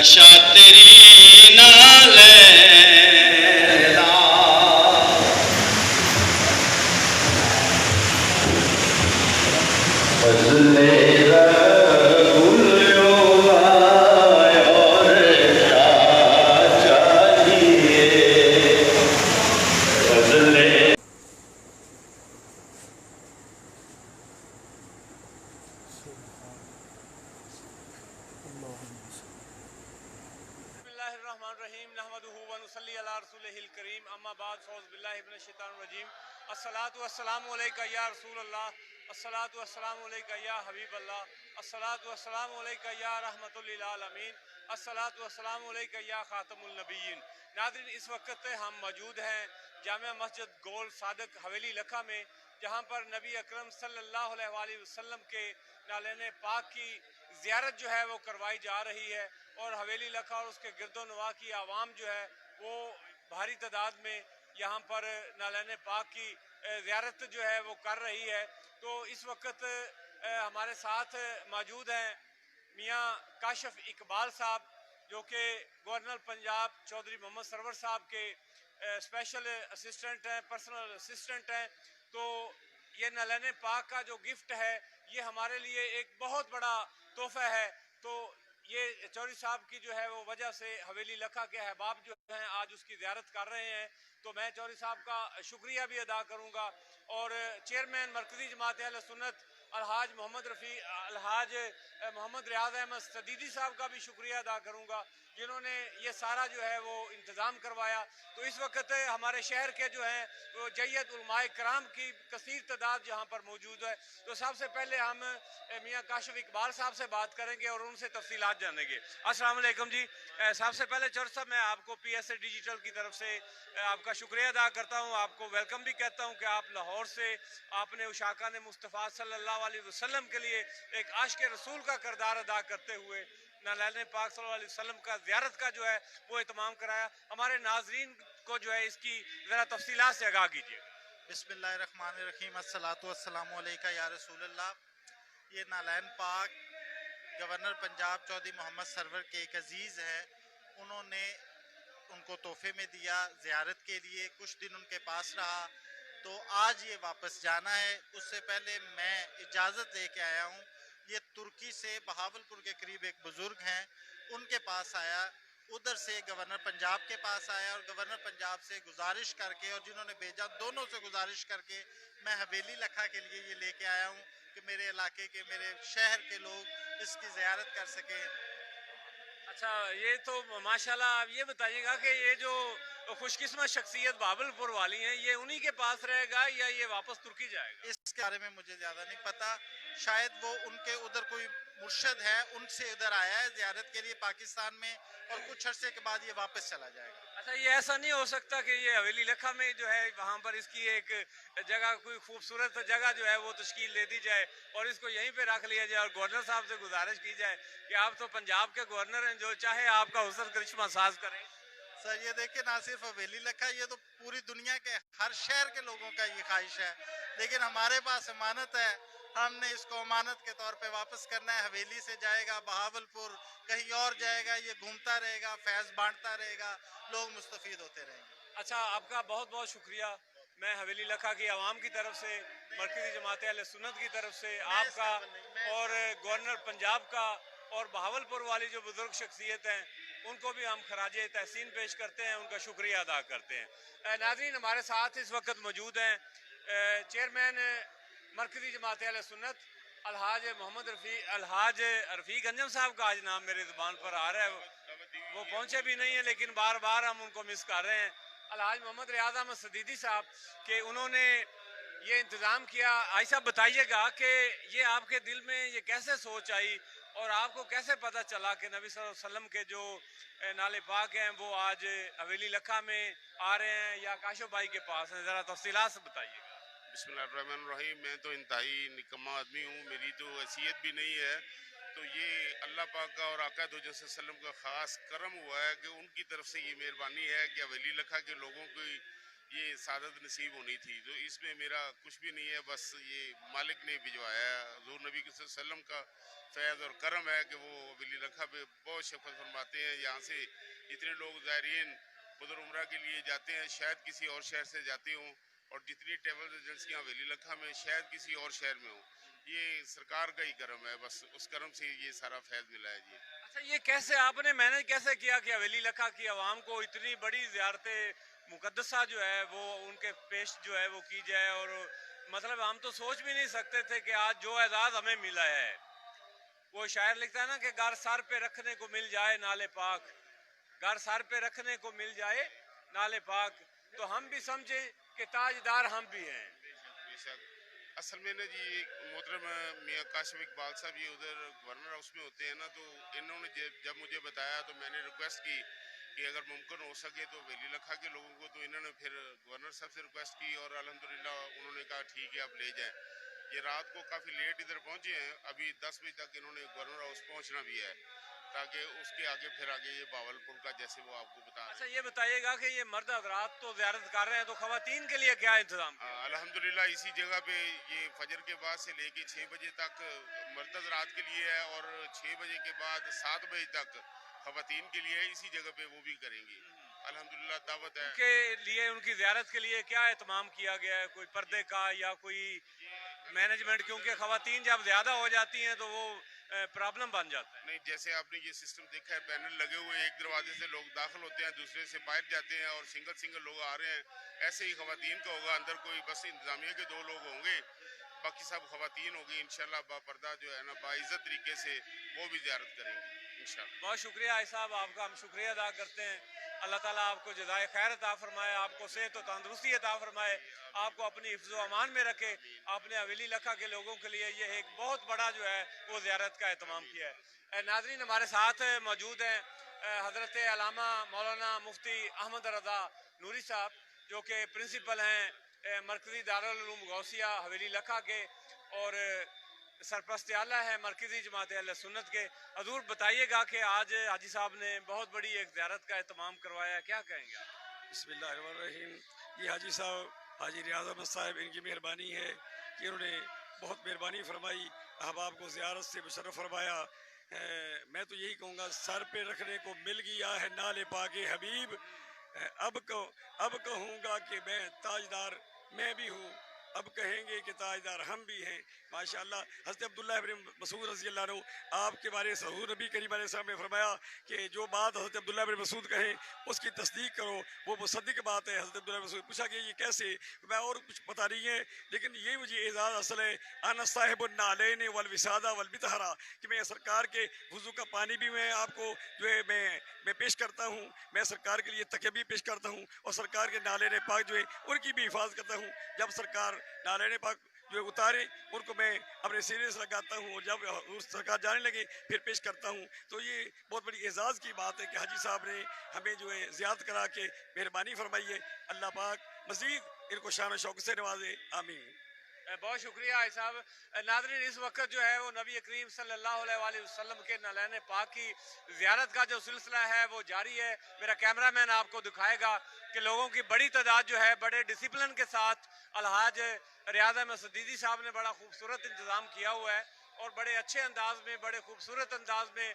नशा तेरी नाल अस्सलातु वस्सलामु अलैका या रसूल अल्लाह, अस्सलातु वस्सलामु अलैका या हबीब अल्लाह, अस्सलातु वस्सलामु अलैका या रहमतुल लिल आलमीन, अस्सलातु वस्सलामु अलैका या खातमुल नबिय्यीन। नाज़रीन, इस वक्त हम मौजूद हैं जामिया मस्जिद गोल सादिक हवेली लखा में, जहाँ पर नबी अकरम सल्लल्लाहु अलैहि वसल्लम के नालेन पाक की ज़ियारत जो है वो करवाई जा रही है और हवेली लखा और उसके गिरदो नवा की आवाम जो है वो भारी तादाद में यहाँ पर नालेन पाक की ज़ियारत जो है वो कर रही है। तो इस वक्त हमारे साथ मौजूद हैं मियाँ काशिफ इकबाल साहब, जो कि गवर्नर पंजाब चौधरी मोहम्मद सरवर साहब के स्पेशल असिस्टेंट हैं, पर्सनल असिस्टेंट हैं। तो ये नालेन पाक का जो गिफ्ट है ये हमारे लिए एक बहुत बड़ा तोहफा है। तो ये चौधरी साहब की जो है वो वजह से हवेली लखा के अहबाब जो हैं आज उसकी ज़ियारत कर रहे हैं। तो मैं चौधरी साहब का शुक्रिया भी अदा करूँगा और चेयरमैन मरकज़ी जमात अहले सुन्नत अलहाज मोहम्मद रियाज अहमद सदीदी साहब का भी शुक्रिया अदा करूँगा, जिन्होंने ये सारा जो है वो इंतज़ाम करवाया। तो इस वक्त हमारे शहर के जो हैं वो जय्यद उलमाए कराम की कसीर तादाद यहाँ पर मौजूद है। तो सबसे पहले हम मियाँ काशिफ इकबाल साहब से बात करेंगे और उनसे तफसीलात जानेंगे। अस्सलाम वालेकुम जी। सबसे पहले चौधरी साहब, मैं आपको PSA डिजिटल की तरफ से आपका शुक्रिया अदा करता हूँ, आपको वेलकम भी कहता हूँ कि आप लाहौर से आपने उशाका ने मुस्तफ़ा सल्लल्लाहु अलैहि वसल्लम के लिए एक आशिक रसूल का किरदार अदा करते हुए नालेन पाक सल्लल्लाहु अलैहि वसल्लम का ज़ियारत का जो है वो इत्माम कराया। हमारे नाजरीन को जो है इसकी ज़रा तफसीलात से आगाह कीजिए। बिस्मिल्लाहिर्रहमानिर्रहीम, अस्सलातु वस्सलामु अलैका या रसूलल्लाह। ये नालेन पाक गवर्नर पंजाब चौधरी मोहम्मद सरवर के एक अजीज़ हैं, उन्होंने उनको तोहफे में दिया ज़ियारत के लिए। कुछ दिन उनके पास रहा तो आज ये वापस जाना है। उससे पहले मैं इजाज़त लेके आया हूँ। ये तुर्की से बहावलपुर के करीब एक बुज़ुर्ग हैं, उनके पास आया, उधर से गवर्नर पंजाब के पास आया और गवर्नर पंजाब से गुजारिश करके और जिन्होंने भेजा दोनों से गुजारिश करके मैं हवेली लखा के लिए ये लेके आया हूँ कि मेरे इलाके के, मेरे शहर के लोग इसकी ज़ियारत कर सकें। अच्छा, ये तो माशाल्लाह। आप ये बताइएगा कि ये जो खुशकिस्मत शख्सियत बहावलपुर वाली हैं, ये उन्हीं के पास रहेगा या ये वापस तुर्की जाएगा? इसके बारे में मुझे ज़्यादा नहीं पता, शायद वो उनके उधर कोई मुर्शद है, उनसे उधर आया है ज़ियारत के लिए पाकिस्तान में और कुछ अरसे के बाद ये वापस चला जाएगा। अच्छा, ये ऐसा नहीं हो सकता कि ये हवेली लखा में जो है वहाँ पर इसकी एक जगह, कोई खूबसूरत जगह जो है वो तश्कील दे दी जाए और इसको यहीं पे रख लिया जाए और गवर्नर साहब से गुजारिश की जाए कि आप तो पंजाब के गवर्नर हैं, जो चाहे आपका हुस्न करिश्मा साज करें। सर ये देखिए, ना सिर्फ हवेली लखा, ये तो पूरी दुनिया के हर शहर के लोगों का ये ख्वाहिश है, लेकिन हमारे पास अमानत है, हमने इसको अमानत के तौर पे वापस करना है। हवेली से जाएगा बहावलपुर, कहीं और जाएगा, ये घूमता रहेगा, फैज़ बांटता रहेगा, लोग मुस्तफ़ीद होते रहेंगे। अच्छा, आपका बहुत बहुत शुक्रिया। मैं हवेली लखा की आवाम की तरफ से, मरकज़ी जमात अहले सुन्नत की तरफ से आपका और गवर्नर पंजाब का और बहावलपुर वाली जो बुज़ुर्ग शख्सियत हैं उनको भी हम खराज तहसीन पेश करते हैं, उनका शुक्रिया अदा करते हैं। नाज़रीन, हमारे साथ इस वक्त मौजूद हैं चेयरमैन मरकज़ी जमात अहले सुन्नत अलहाज रफ़ीक अंजम साहब का आज नाम मेरे ज़ुबान पर आ रहा है, वो पहुँचे भी नहीं है लेकिन बार बार हम उनको मिस कर रहे हैं। अलहाज मोहम्मद रियाज अहमद सदीदी साहब के उन्होंने ये इंतज़ाम किया। आई साहब, बताइएगा कि ये आपके दिल में ये कैसे सोच आई और आपको कैसे पता चला कि नबी सल्लल्लाहु अलैहि वसल्लम के जो नाले पाक हैं वो आज हवेली लखा में आ रहे हैं या काशिफ भाई के पास हैं, ज़रा तफसीलात से बताइएगा। बिस्मिल्लाहिर्रहमानिर्रहीम। मैं तो इंतहाई निकम्मा आदमी हूँ, मेरी तो हैसियत भी नहीं है। तो ये अल्लाह पाक का और आका दो वसल्लम का ख़ास करम हुआ है कि उनकी तरफ से ये मेहरबानी है कि हवेली लखा के लोगों की ये सादत नसीब होनी थी। तो इसमें मेरा कुछ भी नहीं है, बस ये मालिक ने भिजवाया है। हुज़ूर नबी वसल्लम का फैज़ और करम है कि वो हवेली लखा पे बहुत शफ़क़त फरमाते हैं। यहाँ से जितने लोग ज़ायरीन उधर उम्रा के लिए जाते हैं, शायद किसी और शहर से जाते हों, और जितनी ट्रैवल एजेंसियाँ हवेली लखा में शायद किसी और शहर में हों। ये सरकार का ही करम है, बस उस करम से ये सारा फैज़ मिला है जी। अच्छा, ये कैसे आपने मैनेज कैसे किया कि हवेली लखा की आवाम को इतनी बड़ी ज़ियारत मुकद्दसा जो है वो उनके पेश जो है वो की जाए? और मतलब हम तो सोच भी नहीं सकते थे कि आज जो एजाज़ हमें मिला है, वो शायर लिखता है ना कि घर सर पे रखने को मिल जाए नाले पाक, घर सर पे रखने को मिल जाए नाले पाक, तो हम भी समझे कि ताजदार हम भी हैं। बेशक असल में ना जी, मोहतरम मियाँ काशिफ इकबाल साहब ये उधर गवर्नर हाउस में होते हैं ना, तो इन्होंने जब मुझे बताया तो मैंने रिक्वेस्ट की कि अगर मुमकिन हो सके तो हवेली लखा के लोगों को, तो इन्होंने फिर गवर्नर साहब से रिक्वेस्ट की और अल्हम्दुलिल्लाह उन्होंने कहा ठीक है आप ले जाएं। ये रात को काफ़ी लेट इधर पहुंचे हैं, अभी 10 बजे तक इन्होंने गवर्नर हाउस पहुंचना भी है, ताकि उसके आगे फिर आगे ये बावलपुर का जैसे वो आपको बता रहे अच्छा, ये बताइएगा कि ये मर्द हजरात तो ज़ियारत कर रहे हैं, तो खवातीन के लिए क्या इंतजाम किया? अल्हम्दुलिल्लाह इसी जगह पे ये फजर के बाद से लेके 6 बजे तक मर्द हजरात के लिए है, और 6 बजे के बाद 7 बजे तक खवातीन के लिए है। इसी जगह पे वो भी करेंगी, अल्हम्दुलिल्लाह दावत है। उनके लिए, उनकी ज़ियारत के लिए क्या एहतमाम किया गया है? कोई पर्दे का या कोई मैनेजमेंट? क्योंकि खवातीन जब ज़्यादा हो जाती हैं तो वो प्रॉब्लम बन जाता है। नहीं, जैसे आपने ये सिस्टम देखा है, पैनल लगे हुए हैं, एक दरवाजे से लोग दाखिल होते हैं, दूसरे से बाहर जाते हैं, और सिंगल सिंगल लोग आ रहे हैं। ऐसे ही खवातीन का होगा, अंदर कोई बस इंतजामिया के 2 लोग होंगे, बाकी सब खवातीन होगी इंशाल्लाह। बापर्दा जो है ना, बाइज्जत तरीके से वो भी ज़ियारत करेंगी इंशाल्लाह। बहुत शुक्रिया आई साहब, आपका हम शुक्रिया अदा करते हैं। अल्लाह ताला आपको जज़ाए खैर अता फरमाए, आपको सेहत और तंदुरुस्ती अता फरमाए, आपको अपनी हिफ्ज़ व अमान में रखे। आपने हवेली लखा के लोगों के लिए ये एक बहुत बड़ा जो है वो ज़ियारत का एहतमाम किया है। नाज़रीन, हमारे साथ मौजूद हैं हज़रत अल्लामा मौलाना मुफ्ती अहमद रज़ा नूरी साहब, जो कि प्रिंसिपल हैं मरकज़ी दारुल उलूम गौसिया हवेली लखा के, और सरपरस्त आला है मरकज़ी जमात अहले सुन्नत के। हजूर, बताइएगा कि आज हाजी साहब ने बहुत बड़ी एक ज़ियारत का एहतमाम करवाया है, क्या कहेंगे आप? बिस्मिल्लाहिर्रहमानिर्रहीम। ये हाजी साहब, हाजी रियाज अहमद साहब, इनकी मेहरबानी है कि उन्होंने बहुत मेहरबानी फरमाई, अहबाब को ज़ियारत से मुशर्रफ फरमाया। मैं तो यही कहूँगा, सर पे रखने को मिल गया है नाले पाके हबीब, अब कहूँगा कि मैं ताजदार मैं भी हूँ, अब कहेंगे कि ताजदार हम भी हैं। माशाअल्लाह। हज़रत अब्दुल्लाह इब्न मसूद रज़ी अल्लाह अन्हु, आपके बारे में हज़ूर नबी करीम अलैहि सल्लम ने फरमाया कि जो बात हज़रत अब्दुल्लाह इब्न मसूद कहें उसकी तस्दीक करो, वो मुसद्दिक बात है। हज़रत अब्दुल्लाह इब्न मसूद पूछा कि ये कैसे? मैं और कुछ पता नहीं है, लेकिन ये मुझे एजाज़ असल है, अना साहिबुन नालैन वल विसादा वल बितहरा, कि मैं सरकार के वज़ू का पानी भी मैं आपको जो है मैं पेश करता हूँ, मैं सरकार के लिए तकिया भी पेश करता हूँ, और सरकार के नाले पाक जो है उनकी भी हिफाजत करता हूँ। जब सरकार नाले पाक जो है उतारे, उनको मैं अपने सीने से लगाता हूँ, और जब उस सरकार जाने लगे फिर पेश करता हूँ। तो ये बहुत बड़ी एजाज़ की बात है कि हाजी साहब ने हमें जो है ज़ियारत करा के मेहरबानी फरमाई है। अल्लाह पाक मज़ीद इनको शान शौक से नवाजे, आमीन। बहुत शुक्रिया भाई साहब। नाज़रीन, इस वक्त जो है वो नबी करीम सल्लल्लाहु अलैहि वसल्लम के नालैन पाक की ज़ियारत का जो सिलसिला है वो जारी है। मेरा कैमरामैन आपको दिखाएगा कि लोगों की बड़ी तादाद जो है बड़े डिसिप्लिन के साथ अलहाज रियाज अहमद सदीदी साहब ने बड़ा खूबसूरत इंतज़ाम किया हुआ है, और बड़े अच्छे अंदाज में, बड़े खूबसूरत अंदाज में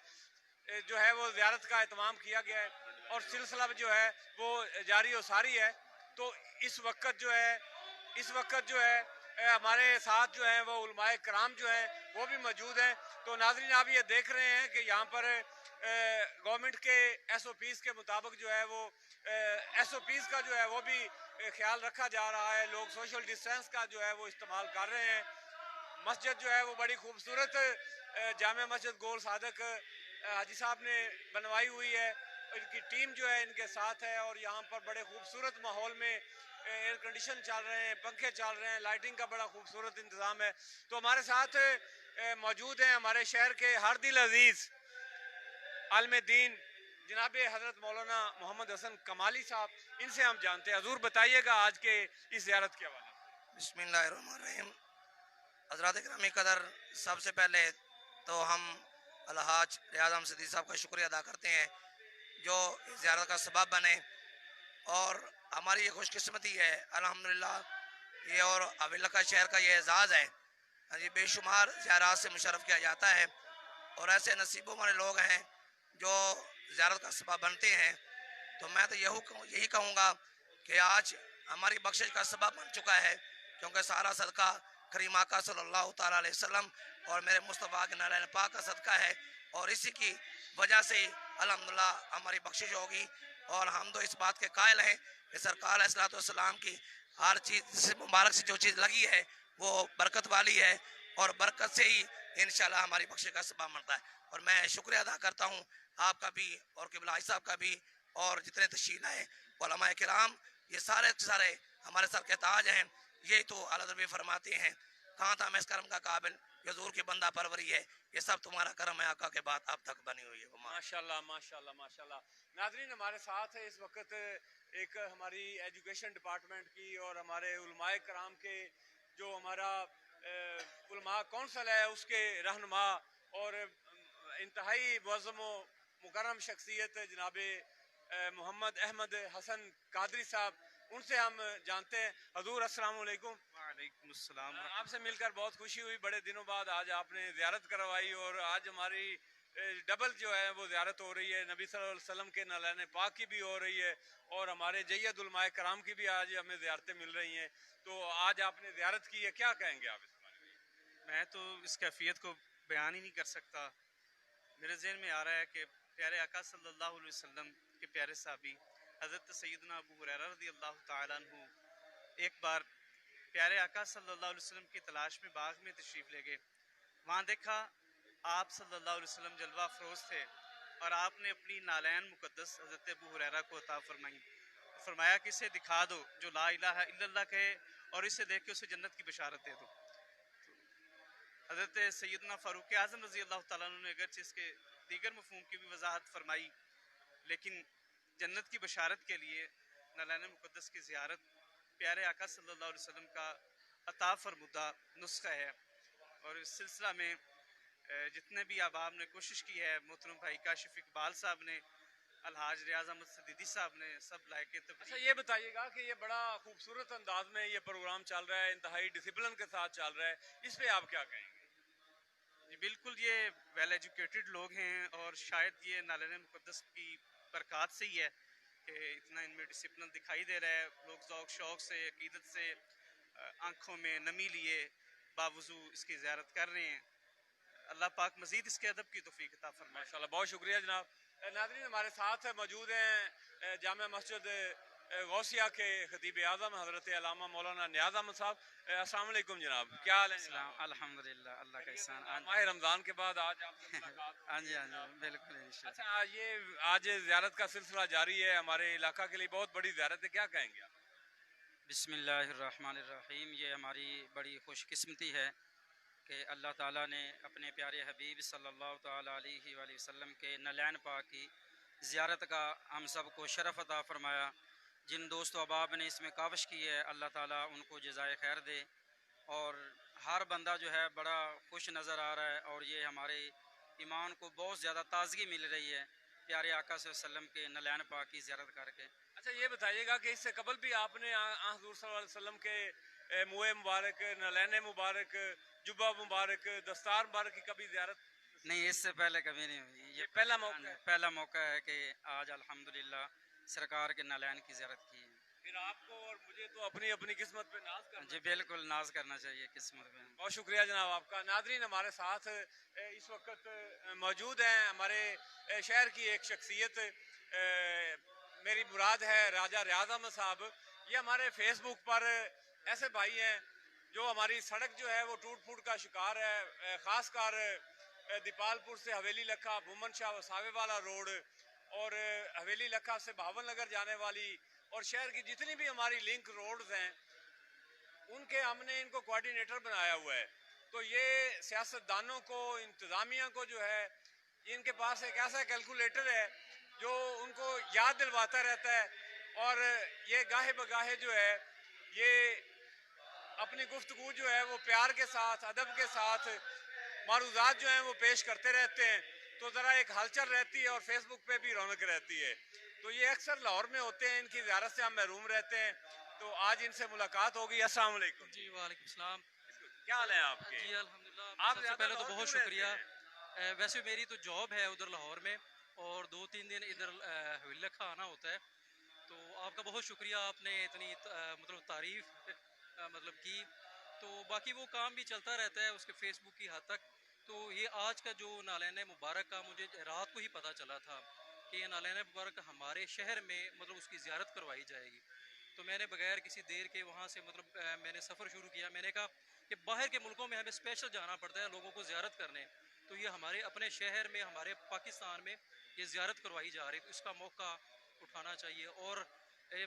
जो है वो ज़ियारत का एहतमाम किया गया है, और सिलसिला जो है वो जारी और सारी है। तो इस वक्त जो है हमारे साथ जो है वो उलमाए कराम जो है वो भी मौजूद हैं। तो नाज़रीन, आप ये देख रहे हैं कि यहाँ पर गवर्नमेंट के SOPs के मुताबिक जो है वो SOPs का जो है वो भी ख्याल रखा जा रहा है। लोग सोशल डिस्टेंस का जो है वो इस्तेमाल कर रहे हैं। मस्जिद जो है वो बड़ी खूबसूरत जामे मस्जिद गोल सादक हाजी साहब ने बनवाई हुई है, इनकी टीम जो है इनके साथ है, और यहाँ पर बड़े खूबसूरत माहौल में एयर कंडीशन चल रहे हैं, पंखे चल रहे हैं, लाइटिंग का बड़ा खूबसूरत इंतज़ाम है। तो हमारे साथ मौजूद हैं हमारे शहर के हर दिल अजीज़ आलिम दीन जनाब हज़रत मौलाना मोहम्मद हसन कमाली साहब, इनसे हम जानते हैं। हजूर, बताइएगा आज के इस ज़ियारत के हवाले से। बिस्मिल्लाहिर्रहमानिर्रहीम। हज़रात गिरामी कदर, सबसे पहले तो हम अलहाज रियाज अहमद सदीद साहब का शुक्रिया अदा करते हैं जो इस ज़ियारत का सबब बने, और हमारी ये खुशकिस्मती है अल्हम्दुलिल्लाह, ये और अविलका शहर का ये एजाज़ है। हाँ जी, बेशुमार ज़ियारत से मुशर्रफ किया जाता है और ऐसे नसीबों वाले लोग हैं जो ज़ियारत का सबब बनते हैं। तो मैं तो यही कहूँगा कि आज हमारी बख्शिश का सबब बन चुका है, क्योंकि सारा सदका करीम आका सल्लल्लाहु ताला अलैहि वसल्लम और मेरे मुस्तफ़ा के नारायण पाक का सदका है, और इसी की वजह से अल्हम्दुलिल्लाह हमारी बख्शिश होगी। और हम तो इस बात के कायल हैं कि सरकार अलैहिस्सलाम की हर चीज़ मुबारक से जो चीज़ लगी है वो बरकत वाली है, और बरकत से ही इंशाल्लाह हमारी बख्शिश का सबब बनता है। और मैं शुक्रिया अदा करता हूँ आपका भी और किबला भाई साहब का भी, और जितने तशरीफ लाए उलमाए किराम, ये सारे के सारे हमारे सर के ताज हैं। यही तो अल्लाह भी फरमाते हैं, कहाँ था मैं इस करम का काबिल, ये हजूर की बंदा परवरी है, ये सब तुम्हारा करम है आका के बाद अब तक बनी हुई है। माशाल्लाह माशाल्लाह माशाल्लाह। नाज़रीन, हमारे साथ है इस वक्त एक हमारी एजुकेशन डिपार्टमेंट की और हमारे उलमाए कराम के जो हमारा उलमा कौंसल है उसके रहनुमा और इंतहाई मुअज़्ज़म व मुकर्रम शख्सियत जनाब मोहम्मद अहमद हसन कादरी साहब, उनसे हम जानते हैं। हजूर अस्सलाम वालेकुम। वालेकुम अस्सलाम। आपसे मिलकर बहुत खुशी हुई, बड़े दिनों बाद आज आपने ज़ियारत करवाई और आज हमारी डबल जो है वो ज़ियारत हो रही है, नबी सल्लल्लाहु अलैहि वसल्लम के नालैन पाक की भी हो रही है और हमारे जय्यद उलमाए कराम की भी आज हमें ज़ियारतें मिल रही हैं। तो आज आपने ज़ियारत की है, क्या कहेंगे आप इस बारे में? मैं तो इस कैफियत को बयान ही नहीं कर सकता। मेरे जहन में आ रहा है कि प्यारे आका सल्लल्लाहु अलैहि वसल्लम के प्यारे साहबी हज़रत सैयदना अबू हुरैरा रज़ियल्लाहु ताला अन्हु एक बार प्यारे आका सल्लल्लाहु अलैहि वसल्लम की तलाश में बाग में तशरीफ़ ले गए। वहाँ देखा आप सल्लल्लाहु अलैहि वसल्लम जलवा अफरोज़ थे और आपने अपनी नालैन मुक़द्दस हज़रत अबू हुरैरा को अता फरमाई। फरमाया कि इसे दिखा दो जो ला इलाहा इल्लल्लाह कहे और इसे देख के उसे जन्नत की बशारत दे दो। हज़रत सैयदना फ़ारूक आज़म रज़ी अल्लाह ताला अन्हु ने अगरचे इसके दीगर मफ़हूम की भी वजाहत फरमाई, लेकिन जन्नत की बशारत के लिए नालैन मुक़द्दस की ज़ियारत प्यारे आका सल्लल्लाहु अलैहि वसल्लम का अता फरमुदा नुस्खा है। और इस सिलसिला में जितने भी अहबाब ने कोशिश की है, मोहतरम भाई काशिफ इकबाल साहब ने, अलहाज रियाज अहमद सदीदी साहब ने, सब लायक। अच्छा, ये बताइएगा कि ये बड़ा खूबसूरत अंदाज में ये प्रोग्राम चल रहा है, इंतहाई डिसिप्लिन के साथ चल रहा है, इस पे आप क्या कहेंगे? जी बिल्कुल, ये वेल एजुकेटेड लोग हैं और शायद ये नालैन मुक़द्दस की बरक़ात से ही है कि इतना इनमें डिसिप्लिन दिखाई दे रहा है। लोग ज़ौक़ शौक़ से, अक़ीदत से, आँखों में नमी लिए बावजू इसकी ज़ियारत कर रहे हैं। अल्लाह पाक मज़ीद इसके अदब की तौफ़ीक़ अता फरमाए। माशाल्लाह, बहुत शुक्रिया जनाब। नाज़रीन, हमारे साथ मौजूद हैं जामिया मस्जिद गौसिया के खतीब आज़म हज़रत अल्लामा मौलाना नियाज़ अहमद साहब। अस्सलाम वालेकुम जनाब, क्या हाल है जनाब? अल्हम्दुलिल्लाह, अल्लाह का एहसान। माह रमज़ान के बाद आज आपसे मुलाकात हो हाँ रही जी, है हाँ जी, जनाब। बिल्कुल इंशाअल्लाह। अच्छा, ये आज ज़ियारत का सिलसिला जारी है, हमारे इलाका के लिए बहुत बड़ी ज़ियारत है, क्या कहेंगे आप? बिस्मिल्लाहिर्रहमानिर्रहीम। ये हमारी बड़ी खुशकिस्मती है कि अल्लाह ताला ने अपने प्यारे हबीब सल्लल्लाहु ताला अलैहि वसल्लम के नलैन पाक की ज़ियारत का हम सब को शरफ़ अता फ़रमाया। जिन दोस्त अहबाब ने इसमें काविश की है, अल्लाह ताला उनको जज़ाए खैर दे। और हर बंदा जो है बड़ा खुश नज़र आ रहा है और ये हमारे ईमान को बहुत ज़्यादा ताज़गी मिल रही है प्यारे आका सल्लल्लाहु अलैहि वसल्लम के नलैन पाक की ज़ियारत करके। अच्छा, ये बताइएगा कि इससे कबल भी आपने हज़ूर सल्लल्लाहु अलैहि वसल्लम के मुए मुबारक, नलैन मुबारक, जुब्बा मुबारक, दस्तार मुबारक की कभी ज़ियारत? नहीं, इससे पहले कभी नहीं हुई। ये पहला मौका है? पहला मौका है कि आज अल्हम्दुलिल्लाह सरकार के नलैन की ज़ियारत की है। फिर आपको और मुझे तो अपनी अपनी किस्मत पे नाज करना जी बिल्कुल, नाज करना चाहिए किस्मत पे। बहुत शुक्रिया जनाब आपका। नादरीन, हमारे साथ इस वक्त मौजूद हैं हमारे शहर की एक शख्सियत, मेरी मुराद है राजा रियाज अहमद साहब। ये हमारे फेसबुक पर ऐसे भाई हैं जो हमारी सड़क जो है वो टूट फूट का शिकार है, ख़ासकर दीपालपुर से हवेली लखा, भूमन शाह वसावे वाला रोड और हवेली लखा से भावन नगर जाने वाली और शहर की जितनी भी हमारी लिंक रोड्स हैं उनके हमने इनको कोऑर्डिनेटर बनाया हुआ है। तो ये सियासतदानों को, इंतज़ामिया को जो है, इनके पास एक ऐसा कैलकुलेटर है जो उनको याद दिलवाता रहता है और ये गाहे बगाहे जो है ये अपनी गुफ्तगू जो है वो प्यार के साथ, अदब के साथ मारूज़ात जो हैं वो पेश करते रहते हैं। तो ज़रा एक हलचल रहती है और फेसबुक पे भी रौनक रहती है। तो ये अक्सर लाहौर में होते हैं, इनकी ज़ियारत से हम महरूम रहते हैं। तो आज इनसे मुलाकात होगी। अस्सलाम वालेकुम जी वालेकुम सलाम। क्या हाल है आपके? जी अल्हम्दुलिल्लाह। आप सबसे ज़्यादा पहले तो लाहौर बहुत क्यों शुक्रिया। रहते हैं? वैसे मेरी तो जॉब है उधर लाहौर में, और 2-3 दिन इधर हवेली का आना होता है। तो आपका बहुत शुक्रिया, आपने इतनी मतलब तारीफ़ मतलब की। तो बाकी वो काम भी चलता रहता है उसके फेसबुक की हद तक। तो ये आज का जो नालैन मुबारक का मुझे रात को ही पता चला था कि ये नालैन मुबारक हमारे शहर में मतलब उसकी ज़ियारत करवाई जाएगी। तो मैंने बगैर किसी देर के वहाँ से मतलब मैंने सफ़र शुरू किया। मैंने कहा कि बाहर के मुल्कों में हमें स्पेशल जाना पड़ता है लोगों को ज़ियारत करने, तो ये हमारे अपने शहर में, हमारे पाकिस्तान में ये ज़ियारत करवाई जा रही है, तो इसका मौका उठाना चाहिए। और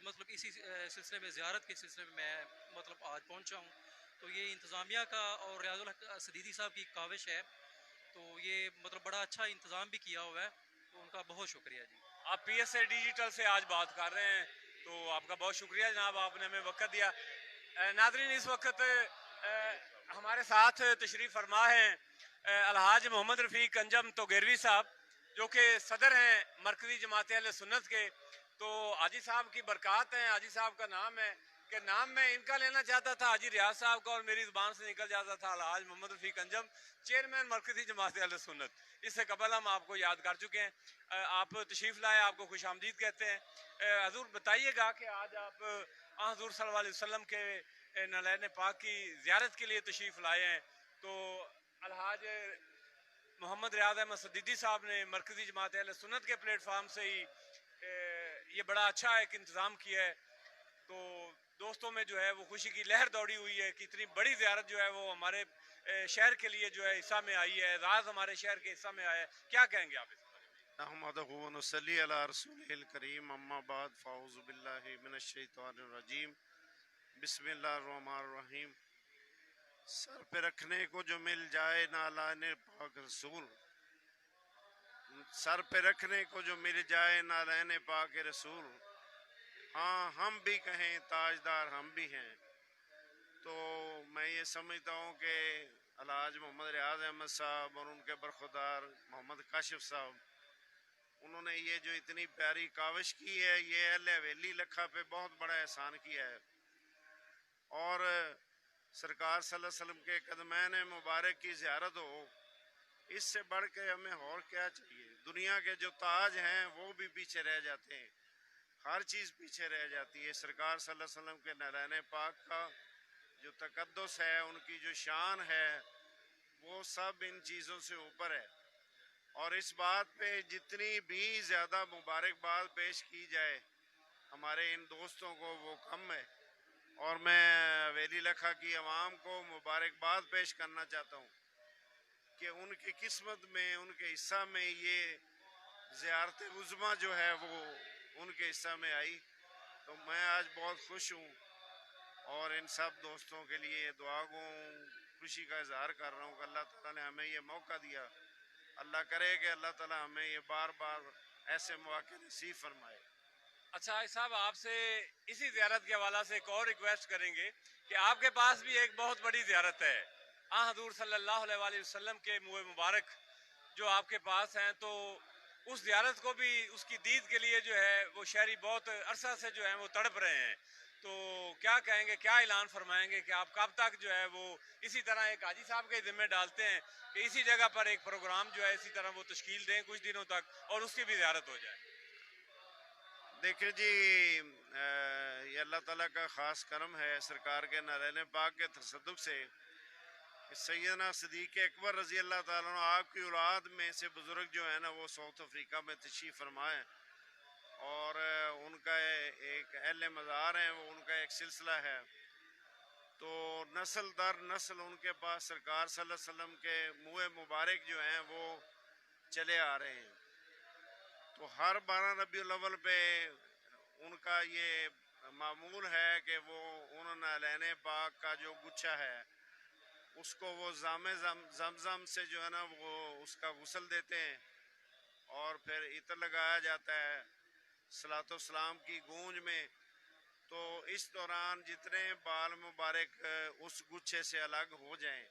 मतलब इसी सिलसिले में, ज़ियारत के सिलसिले में मैं मतलब आज पहुँचा हूँ। तो ये इंतज़ामिया का और रियाजुल हक सदीदी साहब की काविश है। तो ये मतलब बड़ा अच्छा इंतज़ाम भी किया हुआ है, तो उनका बहुत शुक्रिया जी। आप PSA डिजिटल से आज बात कर रहे हैं, तो आपका बहुत शुक्रिया जनाब, आपने हमें वक्त दिया। नादरीन, इस वक्त हमारे साथ तशरीफ़ फरमा हैं अलहाज मोहम्मद रफ़ीक अंजम तोगेरवी साहब, जो कि सदर हैं मरकज़ी जमात अहले सुन्नत के। तो हाजी साहब की बरक़ात हैं। हाजी साहब का नाम है कि नाम मैं इनका लेना चाहता था, हाजी रियाज साहब का, और मेरी ज़ुबान से निकल जाता था अलहाज मोहम्मद रफ़ीक अंजम, चेयरमैन मरकज़ी जमात अहले सुन्नत। इससे कबल हम आपको याद कर चुके हैं। आप तशरीफ़ लाए, आपको खुश आमदीद कहते हैं। हजूर बताइएगा कि आज आप हजूर सल्लल्लाहु अलैहि वसल्लम के नालैन पाक की ज़ियारत के लिए तशरीफ़ लाए हैं। तो अलहाज मोहम्मद रियाज अहमद सदीदी साहब ने मरकज़ी जमात अहले सुन्नत के प्लेटफार्म से ही ये बड़ा अच्छा एक इंतज़ाम किया है। तो दोस्तों में जो है वो खुशी की लहर दौड़ी हुई है कि इतनी बड़ी ज़ियारत जो है वो हमारे शहर के लिए जो है हिस्सा में आई है, राज हमारे शहर के हिस्सा में आया है। क्या कहेंगे आप इस बारे में? अहमदहु व नसल्ली अला रसूलिल करीम, अम्मा बाद, फ़ाऊज़ु बिल्लाहि मिनश शैतानिर रजीम, बिस्मिल्लाहिर रहमानिर रहीम। सर पे रखने को जो मिल जाए नालाने पाक रसूल, सर पे रखने को जो मिल जाए नालाने पाक रसूल, हाँ हम भी कहें ताजदार हम भी हैं। तो मैं ये समझता हूँ कि अलहाज मोहम्मद रियाज अहमद साहब और उनके बरखुदार मोहम्मद काशिफ साहब, उन्होंने ये जो इतनी प्यारी काविश की है, ये अहले हवेली लखा पे बहुत बड़ा एहसान किया है। और सरकार सल्लल्लाहु अलैहि वसल्लम के कदमैन मुबारक की ज़ियारत हो, इससे बढ़ के हमें और क्या चाहिए। दुनिया के जो ताज हैं वो भी पीछे रह जाते हैं, हर चीज़ पीछे रह जाती है। सरकार सल्लल्लाहु अलैहि वसल्लम के नालैन पाक का जो तकद्दुस है, उनकी जो शान है, वो सब इन चीज़ों से ऊपर है। और इस बात पे जितनी भी ज़्यादा मुबारकबाद पेश की जाए हमारे इन दोस्तों को, वो कम है। और मैं हवेली लखा की आवाम को मुबारकबाद पेश करना चाहता हूँ कि उनकी किस्मत में, उनके हिस्सा में ये ज़ियारत उज़्मा जो है वो उनके हिस्सा में आई। तो मैं आज बहुत खुश हूँ और इन सब दोस्तों के लिए दुआ गो खुशी का इजहार कर रहा हूँ कि अल्लाह ताला ने हमें ये मौका दिया। अल्लाह करे कि अल्लाह ताला हमें ये बार बार ऐसे मौके नसीब फरमाए। अच्छा साहब, आपसे इसी ज़ियारत के हवाला से एक और रिक्वेस्ट करेंगे कि आपके पास भी एक बहुत बड़ी ज़ियारत है, हज़ूर सल्लल्लाहु अलैहि वसल्लम के मुँह मुबारक जो आपके पास हैं। तो उस ज़ियारत को भी, उसकी दीद के लिए जो है वो शहरी बहुत अरसा से जो है वो तड़प रहे हैं। तो क्या कहेंगे, क्या ऐलान फरमाएंगे कि आप कब तक जो है वो इसी तरह एक हाजी साहब के ज़िम्मे डालते हैं कि इसी जगह पर एक प्रोग्राम जो है इसी तरह वो तश्कील दें कुछ दिनों तक और उसकी भी ज़ियारत हो जाए? देखिए जी, ये अल्लाह ताला का ख़ास करम है सरकार के नारायण पाक के तसद्दुक़ से सैयदना सिद्दीक़ अकबर रज़ी अल्लाह ताला अन्हु, आपकी औलाद में से बुज़ुर्ग जो है ना वो साउथ अफ्रीका में तशरीफ़ फरमाए और उनका एक अहले मज़ार है, वो उनका एक सिलसिला है। तो नस्ल दर नस्ल उनके पास सरकार सल्लल्लाहु अलैहि वसल्लम के मुँह मुबारक जो हैं वो चले आ रहे हैं। तो हर 12 रबीउल अव्वल पे उनका ये मामूल है कि वो उन नालैन पाक का जो गुच्छा है उसको वो ज़मज़म से जो है ना वो उसका गुस्ल देते हैं और फिर इत्र लगाया जाता है सलातो सलाम की गूंज में। तो इस दौरान जितने बाल मुबारक उस गुच्छे से अलग हो जाएं,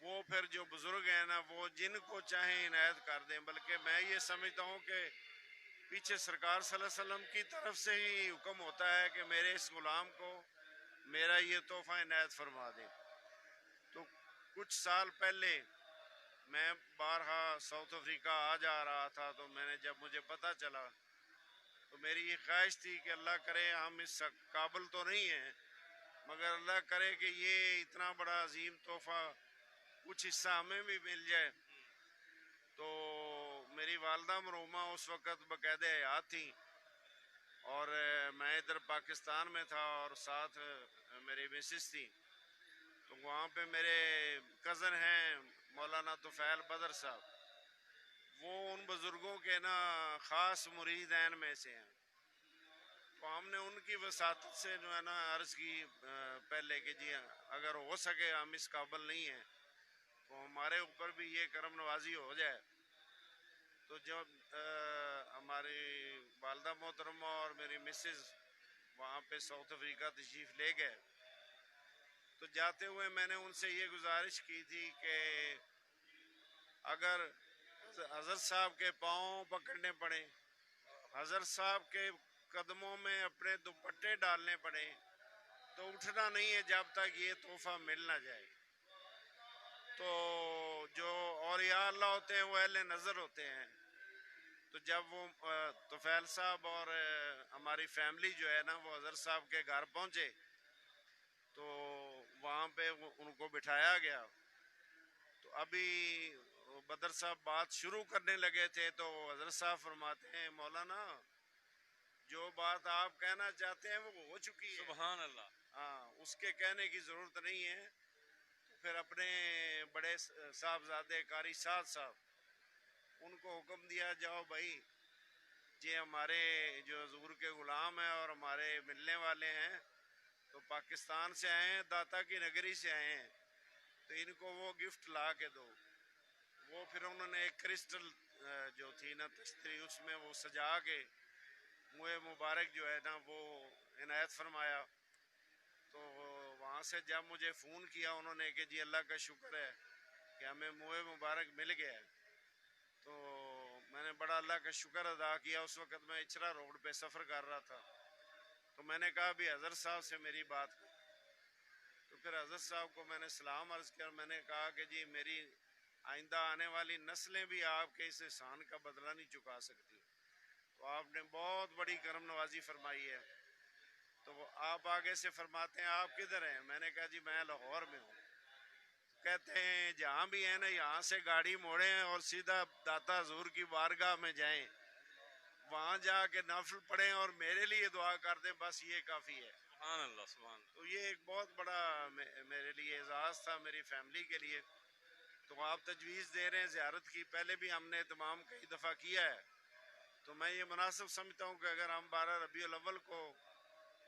वो फिर जो बुज़ुर्ग हैं ना वो जिनको चाहें इनायत कर दें। बल्कि मैं ये समझता हूँ कि पीछे सरकार सल्लल्लाहु अलैहि वसल्लम की तरफ से ही हुक्म होता है कि मेरे इस गुलाम को मेरा ये तोहफा इनायत फरमा दे। तो कुछ साल पहले मैं बारहा साउथ अफ्रीका आ जा रहा था, तो मैंने जब मुझे पता चला तो मेरी ये ख्वाहिश थी कि अल्लाह करे हम इस काबिल तो नहीं हैं, मगर अल्लाह करे कि ये इतना बड़ा अजीम तोहफा कुछ हिस्सा हमें भी मिल जाए। तो मेरी वालदा मरूमा उस वक़्त बाकायदे हयात थी और मैं इधर पाकिस्तान में था और साथ मेरी मिसिस थी। तो वहाँ पे मेरे कज़न हैं मौलाना तुफ़ैल बदर साहब, वो उन बुज़ुर्गों के ना ख़ास मुरीदैन में से हैं। तो हमने उनकी वसातत से जो है ना अर्ज़ की पहले कि जी अगर हो सके हम इस काबिल नहीं हैं तो हमारे ऊपर भी ये करम नवाजी हो जाए। तो जब हमारी वालदा मोहतरमा और मेरी मिसेस वहाँ पे साउथ अफ्रीका तशरीफ़ ले गए, तो जाते हुए मैंने उनसे ये गुजारिश की थी कि अगर हज़रत साहब के पाँव पकड़ने पड़े, हज़रत साहब के कदमों में अपने दुपट्टे डालने पड़े, तो उठना नहीं है जब तक ये तोहफ़ा मिल ना जाए। तो जो औलिया अल्लाह होते हैं वो अहले नज़र होते हैं। तो जब वो तुफ़ैल साहब और हमारी फैमिली जो है ना वो हज़रत साहब के घर पहुँचे, तो वहाँ पे उनको बिठाया गया। तो अभी बदर साहब बात शुरू करने लगे थे तो हज़रत साहब फरमाते हैं मौलाना जो बात आप कहना चाहते हैं वो हो चुकी है। सुभान अल्लाह। हाँ, उसके कहने की ज़रूरत नहीं है। तो फिर अपने बड़े साहबजादे कारी साहब उनको हुक्म दिया, जाओ भाई ये हमारे जो हजूर के ग़ुलाम हैं और हमारे मिलने वाले हैं, तो पाकिस्तान से आए हैं, दाता की नगरी से आए हैं, तो इनको वो गिफ्ट ला के दो। वो फिर उन्होंने एक क्रिस्टल जो थी ना तश्तरी, उसमें वो सजा के मुँह मुबारक जो है ना वो इनायत फरमाया। तो वहाँ से जब मुझे फ़ोन किया उन्होंने कि जी अल्लाह का शुक्र है कि हमें मुँह मुबारक मिल गया है, तो मैंने बड़ा अल्लाह का शुक्र अदा किया। उस वक़्त मैं इचरा रोड पे सफ़र कर रहा था, तो मैंने कहा भी हज़रत साहब से मेरी बात कर। तो फिर हज़रत साहब को मैंने सलाम अर्ज़ किया, मैंने कहा कि जी मेरी आइंदा आने वाली नस्लें भी आपके इस एहसान का बदला नहीं चुका सकती, तो आपने बहुत बड़ी करम नवाजी फरमाई है। तो वो आप आगे से फरमाते हैं आप किधर हैं? मैंने कहा जी मैं लाहौर में हूँ। कहते हैं जहाँ भी है ना यहाँ से गाड़ी मोड़ें और सीधा दाता हजूर की बारगाह में जाएं, वहाँ जाके नफल पढ़ें और मेरे लिए दुआ कर दें, बस ये काफ़ी है। सुभान अल्लाह, सुभान। तो ये एक बहुत बड़ा मेरे लिए एजाज़ था, मेरी फैमिली के लिए। तो आप तजवीज़ दे रहे हैं ज़ियारत की, पहले भी हमने तमाम कई दफ़ा किया है, तो मैं ये मुनासिब समझता हूँ कि अगर हम 12 रबीउल अव्वल को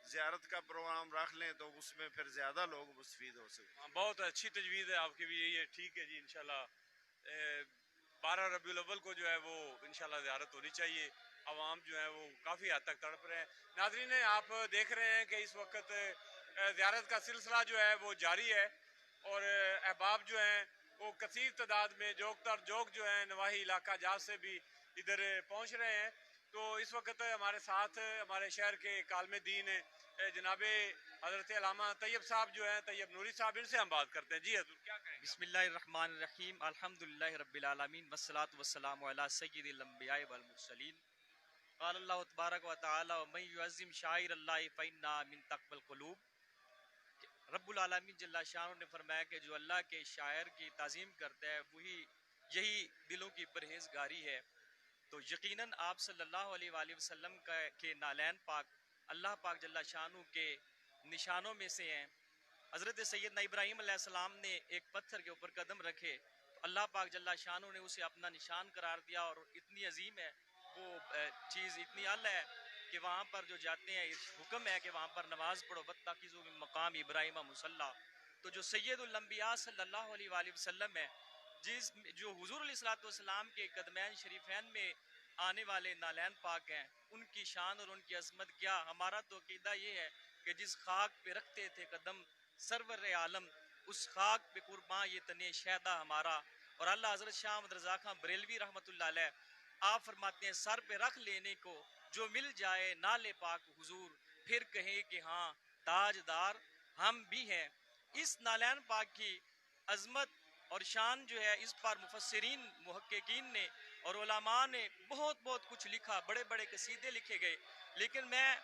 ज़ियारत का प्रोग्राम रख लें तो उसमें फिर ज़्यादा लोग मुस्तफ़ीद हो सकें। बहुत अच्छी तजवीज़ है आपकी भी, ये ठीक है जी। इंशाल्लाह 12 रबीउल अव्वल को जो है वो इंशाल्लाह ज़ियारत होनी चाहिए। आवाम जो है वो काफ़ी हद तक तड़प रहे हैं। नाज़रीन आप देख रहे हैं कि इस वक्त ज़ियारत का सिलसिला जो है वो जारी है और अहबाब जो हैं वो कसीर तादाद में जोग जो है नवाही इलाका जहाँ से भी इधर पहुँच रहे हैं। तो इस वक्त हमारे साथ हमारे शहर के कालमे दीन जनाब हज़रत अल्लामा तैयब साहब जो हैं, तैयब नूरी साहब, इनसे हम बात करते हैं। जी हज़ूर क्या कहेंगे? बिस्मिल्लाहिर्रहमानिर्रहीम, अल्हम्दुलिल्लाहि रब्बिल आलमीन, वस्सलातु वस्सलामु अला सय्यिदिल अंबिया वल मुरसलीन। क़ाल अल्लाहु तबारक व तआला व मन युअज़्ज़िम शाइरल्लाहि फ़इन्ना मिन तक़वल क़ुलूब। रब्बुल आलमीन जल्ला शान ने फरमाया कि जो अल्लाह के शायर की ताज़ीम करता है वही यही दिलों की परहेज़गारी है। तो यकीनन आप सल्लल्लाहु अलैहि वसल्लम के नालैन पाक अल्लाह पाक जल्ला शानू के निशानों में से हैं। हज़रत सैयदना इब्राहीम अलैहिस्सलाम ने एक पत्थर के ऊपर कदम रखे तो अल्लाह पाक जल्ला शानू ने उसे अपना निशान करार दिया, और इतनी अजीम है वो चीज़, इतनी अल है कि वहाँ पर जो जाते हैं हुक्म है कि वहाँ पर नमाज़ पढ़ो, वत्तखिज़ू मिन मक़ाम इब्राहीम मुसल्ला। तो जो सैयदुल अंबिया सल्लल्लाहु अलैहि वसल्लम है, जो हुज़ूर अलैहिस्सलातु वस्सलाम के कदमैन शरीफैन में आने वाले नालैन पाक हैं, उनकी शान और उनकी अज़मत क्या। हमारा तो अक़ीदा ये है कि जिस खाक पे रखते थे कदम सरवर आलम, उस खाक पे कुर्बान ये तने शहदा हमारा। और अल्लाह हज़रत शाह अहमद रज़ा खां बरेलवी रहमतुल्लाह अलैह आप फरमाते हैं सर पे रख लेने को जो मिल जाए नाले पाक हुजूर, फिर कहे कि हाँ ताजदार हम भी हैं। इस नालैन पाक की अजमत और शान जो है, इस पर मुफस्सिरीन मुहक्किकीन ने और उलमा ने बहुत कुछ लिखा, बड़े बड़े कसीदे लिखे गए। लेकिन मैं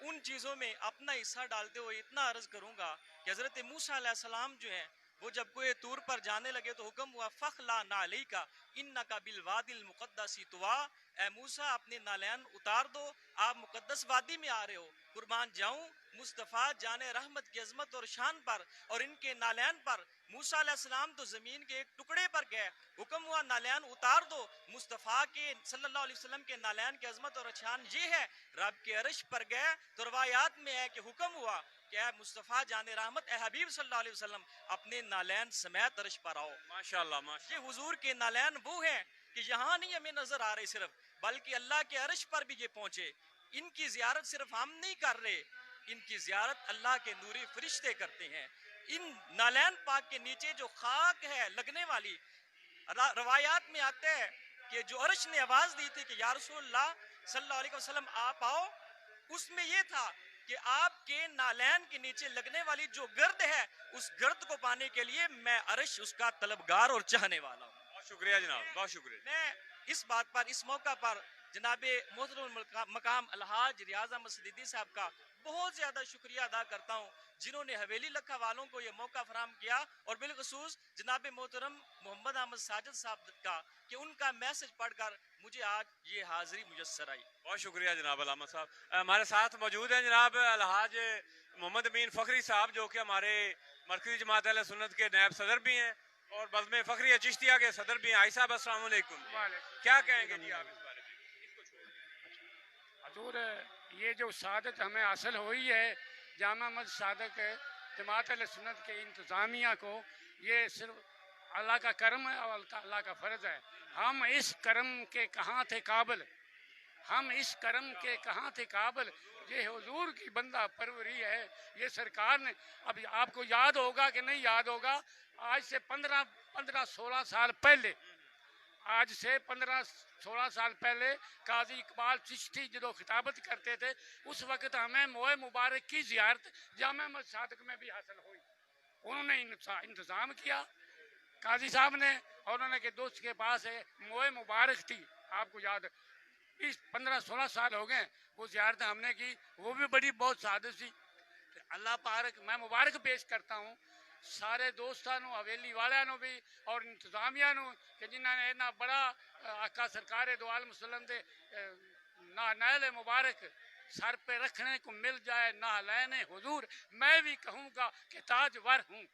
उन चीज़ों में अपना हिस्सा डालते हुए इतना अर्ज़ करूँगा कि हज़रत मूसा अलैहिस्सलाम जो हैं, वो जब कोई तूर पर जाने लगे तो हुक्म हुआ फ़खला नालई का इन्नका बिल वादिल मुक़द्दसी तुवा, ए मूसा अपने नालैन उतार दो, आप मुक़द्दस वादी में आ रहे हो। कुर्बान जाऊं मुस्तफ़ा जाने रहमत की अजमत और शान पर और इनके नालैन पर। मूसा अलैहिस्सलाम तो ज़मीन के एक टुकड़े पर गए, हुक्म हुआ नालैन उतार दो। मुस्तफ़ा के सल्लल्लाहु अलैहि वसल्लम के नालैन की अजमत और शान ये है, रब के अर्श पर गए तो रवायात में है कि हुक्म हुआ कि मुस्तफ़ा जाने रहमत ए हबीब सल्लल्लाहु अलैहि वसल्लम अपने नालैन समेत अर्श पर आओ। माशाअल्लाह माशाअल्लाह। ये हुजूर के नालैन वो हैं कि यहाँ नहीं हमें नजर आ रहे सिर्फ, बल्कि अल्लाह के अर्श पर भी ये पहुंचे। इनकी जियारत सिर्फ हम नहीं कर रहे, इनकी जियारत अल्लाह के नूरी फरिश्ते करते हैं। इन नालैन पाक के नीचे जो खाक है लगने वाली, रवायात में आते हैं कि जो अर्श ने आवाज दी थी कि या रसूलल्लाह सल्लल्लाहु अलैहि वसल्लम आप आओ, उसमें यह था कि आपके नालैन के नीचे लगने वाली जो गर्द है, उस गर्द को पाने के लिए मैं अर्श उसका तलबगार और चाहने वाला हूँ। बहुत शुक्रिया जनाब, बहुत शुक्रिया। मैं इस बात पर, इस मौका पर जनाबे मोहतरम मकाम अलहाज रियाज अहमद सदीदी साहब का बहुत ज़्यादा शुक्रिया अदा करता हूँ, जिन्होंने हवेली लखा वालों को ये मौका फराहम किया, और बिलखसूस जनाब मोहतरम मोहम्मद अहमद साजिद साहब का कि उनका मैसेज पढ़कर मुझे आज ये हाजिरी मुयस्सर आई। बहुत शुक्रिया जनाब अलामा साहब। हमारे साथ मौजूद हैं जनाब अलहाज मोहम्मद अमीन फ़खरी साहब, जो कि हमारे मरकज़ी जमात अहले सुन्नत के नायब सदर भी हैं और बज़्म फ़खरी चिश्तिया के सदर भी हैं। आई साहब अस्सलाम वालेकुम, क्या कहेंगे जी आप इस बारे में? हजूर, ये जो शहादत हमें हासिल हुई है जामा मस्जिद सादक जमात अहले सुन्नत के इंतज़ामिया को, ये सिर्फ अल्लाह का करम है और अल्लाह का फ़र्ज़ है। हम इस करम के कहाँ थे काबिल, हम इस करम के कहाँ थे काबिल। ये हुजूर की बंदा परवरी है, ये सरकार ने। अब आपको याद होगा कि नहीं याद होगा, आज से 15-16 साल पहले, आज से 15-16 साल पहले काजी इकबाल चिश्ती जो खिताबत करते थे, उस वक्त हमें मोए मुबारक की ज़ियारत जामा मस्जिद सादक में भी हासिल हुई। उन्होंने इंतज़ाम किया काजी साहब ने, और उन्होंने के दोस्त के पास है मोए मुबारक थी, आपको याद 15-16 साल हो गए, वो ज़ियारत हमने की, वो भी बड़ी बहुत सादत थी। अल्लाह पाक मैं मुबारक पेश करता हूँ सारे दोस्तों हवेली वालों भी और इंतजामिया कि जिन्होंने इतना बड़ा आका सरकार दो आलम वसल्लम दे नाले मुबारक सर पे रखने को मिल जाए ना लेने हुजूर, मैं भी कहूँगा कि ताजवर हूँ।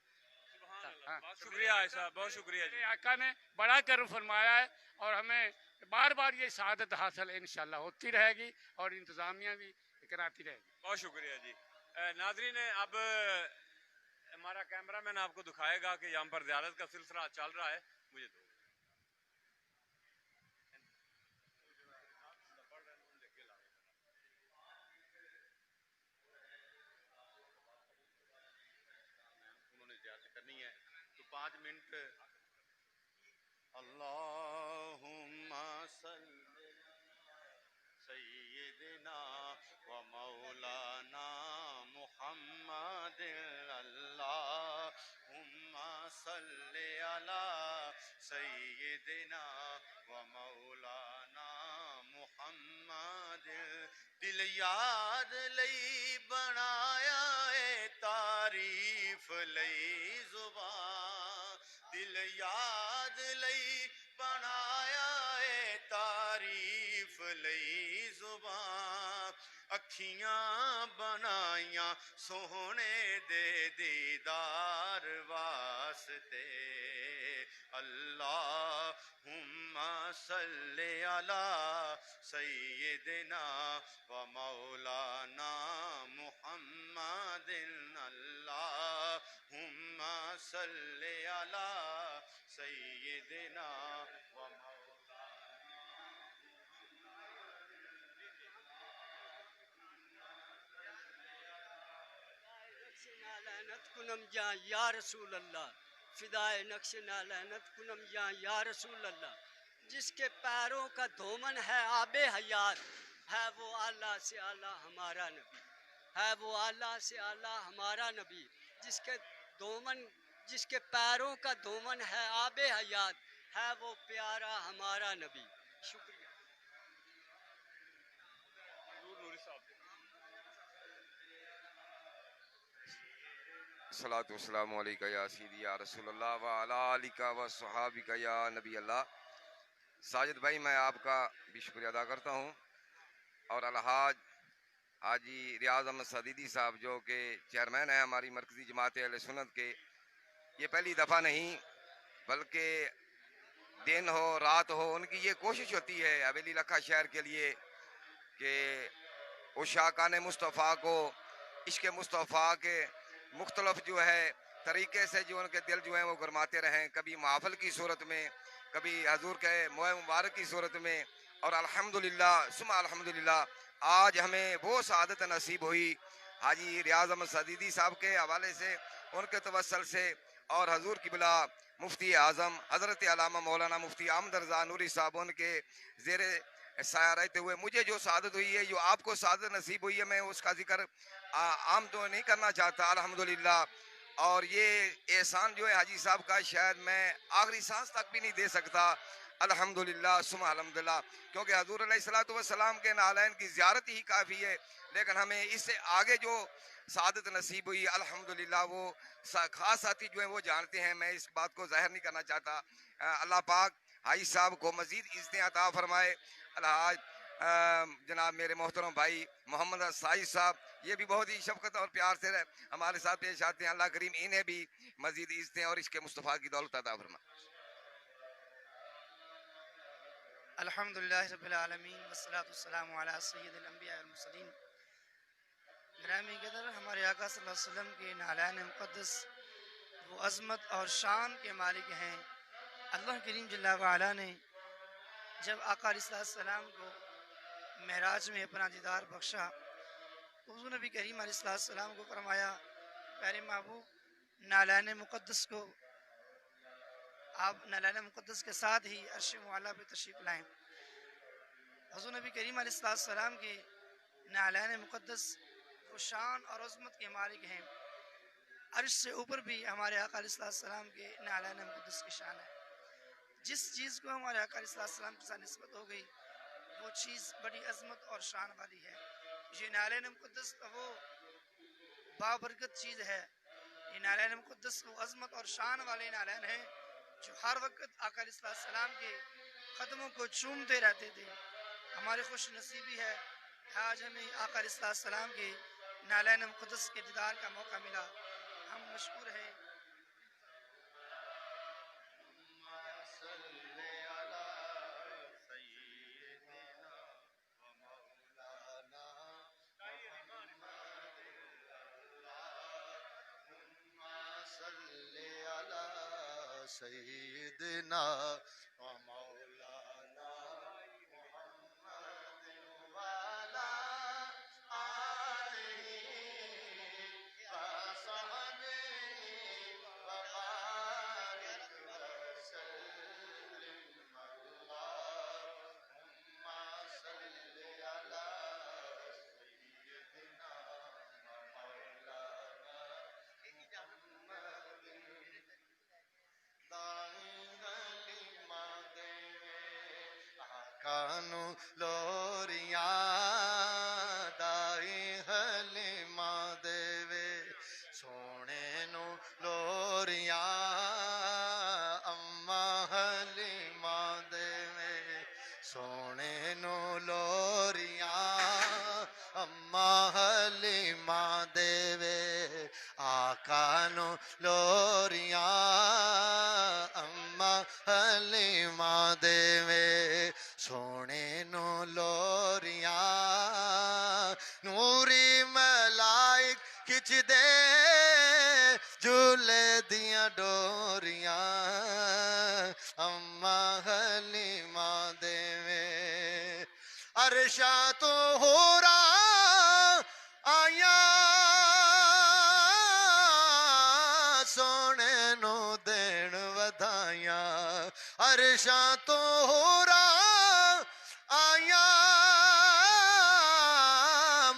बहुत शुक्रिया साहब, बहुत शुक्रिया जी। आका ने बड़ा कर्म फरमाया है और हमें बार बार ये शहादत हासिल इंशाल्लाह होती रहेगी और इंतजामिया भी कराती रहेगी। बहुत शुक्रिया जी। नाज़रीन, अब हमारा कैमरामैन आपको दिखाएगा कि यहाँ पर ज़ियारत का सिलसिला चल रहा है। मुझे दो उन्होंने ज़ियारत करनी है तो 5 मिनट। अल्लाहुम्मा सल्ली सय्यिदिना व मौलाना मुहम्मद, अल्लाहुम्मा सल्ली अला सय्यिदिना व मौलाना मुहम्मद। दिल याद लई बनाया है तारीफ लई जुबान, दिल याद लई बनाया है तारीफ लई जुबान। अखियां बनाइया सोहने दे दीदार वास्ते, अल्लाहुम्मा सल्ली अला सय्यिदिना व मौलाना मुहम्मदिन, अल्लाहुम्मा सल्ली अला सय्यिदिना व कुनम या रसूल अल्लाह, फिदाए नक्श नालानत कुनम या रसूल अल्लाह। जिसके पैरों का धोमन है आबे हयात, है वो आला से आला हमारा नबी, है वो आला से आला हमारा नबी, जिसके पैरों का धोमन है आबे हयात, है वो प्यारा हमारा नबी। शुक्रिया। सलातु वस्सलामु अलैका या सीदी या रसूलल्लाह व अला आलिका व सहाबिका या नबी अल्लाह। साजिद भाई, मैं आपका भी शुक्रिया अदा करता हूँ और अलहाज हाजी रियाज अहमद सदीदी साहब जो कि चेयरमैन हैं हमारी मरकज़ी जमात अहले सुन्नत के, ये पहली दफ़ा नहीं बल्कि दिन हो रात हो उनकी ये कोशिश होती है हवेली लखा शहर के लिए कि उस शाकान मुस्तफ़ा को इश्क़ मुस्तफ़ा के मुख्तलफ जो है तरीके से जो उनके दिल जो हैं वो गरमाते रहें, कभी महफिल की सूरत में, कभी हजूर के मोह मुबारक की सूरत में। और अल्हम्दुलिल्लाह सुम्मा अल्हम्दुलिल्लाह आज हमें वो सआदत नसीब हुई हाजी रियाज अहमद सदीदी साहब के हवाले से, उनके तवस्सल से और हजूर किबला मुफ्ती आज़म हज़रत अल्लामा मौलाना मुफ्ती अहमद रज़ा नूरी साहब उनके ज़ेरे साया रहते हुए मुझे जो सआदत हुई है, जो आपको सआदत नसीब हुई है, मैं उसका जिक्र आम तो नहीं करना चाहता अल्हम्दुलिल्लाह। और ये एहसान जो है हाजी साहब का शायद मैं आखिरी सांस तक भी नहीं दे सकता अल्हम्दुलिल्लाह सुम्मा अल्हम्दुलिल्लाह, क्योंकि हजूर अलैहिस्सलातु वस्सलाम के नालैन की ज़ियारत ही काफ़ी है, लेकिन हमें इससे आगे जो सआदत नसीब हुई अल्हम्दुलिल्लाह वो खास साथी जो है वो जानते हैं, मैं इस बात को ज़ाहिर नहीं करना चाहता। अल्लाह पाक हाजी साहब को मज़ीद इज़्ज़तें अता फरमाए। अलहाज जनाब मेरे मोहतरम भाई मोहम्मद साहिद साहब, ये भी बहुत ही शफकत और प्यार से हमारे साथ पेश आते हैं। अल्लाह करीम इन्हें भी मज़ीद इज़्ज़तें और इसके मुस्तफ़ा की दौलत अता फरमाए। अल्हम्दुलिल्लाह रब्बिल आलमीन वस्सलातु वस्सलामु अला सय्यिदिल अंबिया वल मुरसलीन। ग्रामी कदर हमारे आका सल्लल्लाहु अलैहि वसल्लम के नालान मुक़द्दस वो अज़मत और शान के मालिक हैं। अल्लाह करीम जल्ला व अला ने जब आका अलैहिस्सलाम को महराज में अपना दीदार बख्शा तो हुज़ूर नबी करीम अलैहिस्सलाम को फरमाया, प्यारे महबूब नालान मुक़द्दस को आप नालान मुक़द्दस के साथ ही अर्श मुअल्ला पे तशरीफ़ लाएँ। हुज़ूर नबी करीम अलैहिस्सलाम के नालान मुक़द्दस वो शान और अज़मत के मालिक हैं। अर्श से ऊपर भी हमारे आका अलैहिस्सलाम के नालान मुक़द्दस की शान है। जिस चीज़ को हमारे आका अलैहिस्सलाम के साथ निस्बत हो गई वो चीज़ बड़ी अज़मत और शान वाली है। ये नालान मुक़द्दस वो बाबरकत चीज़ है। ये नालान मुक़द्दस वो अज़मत और शान वाले नालान हैं जो हर वक्त आका अलैहिस्सलाम के क़दमों को चूमते रहते थे। हमारी खुश नसीबी है आज हमें आका अलैहिस्सलाम के नालान मुक़द्दस के दीदार का मौका मिला। हम मशकूर हैं। सय्यिदना व मौलाना मुहम्मद वाला आलिही व सहबिही व बारिक वसल्लिम अल्लाहुम्मा सल्लि अला सय्यिदना व मौलाना कानू लोरिया दाई हलीमा देवे सोने नु लोरिया अम्मा हलीमा देवे सोने नु लोरिया अम्मा हलीमा देवे आका नु लोरिया अम्मा हलीमा देवे सोने नु लोरिया नूरी मलाइक खिच दे झूले दिया डोरिया अम्मा हलीमा देवे अरशा तो हो रहा आया सोने नु देन वधाइया अरशां तो होरा आया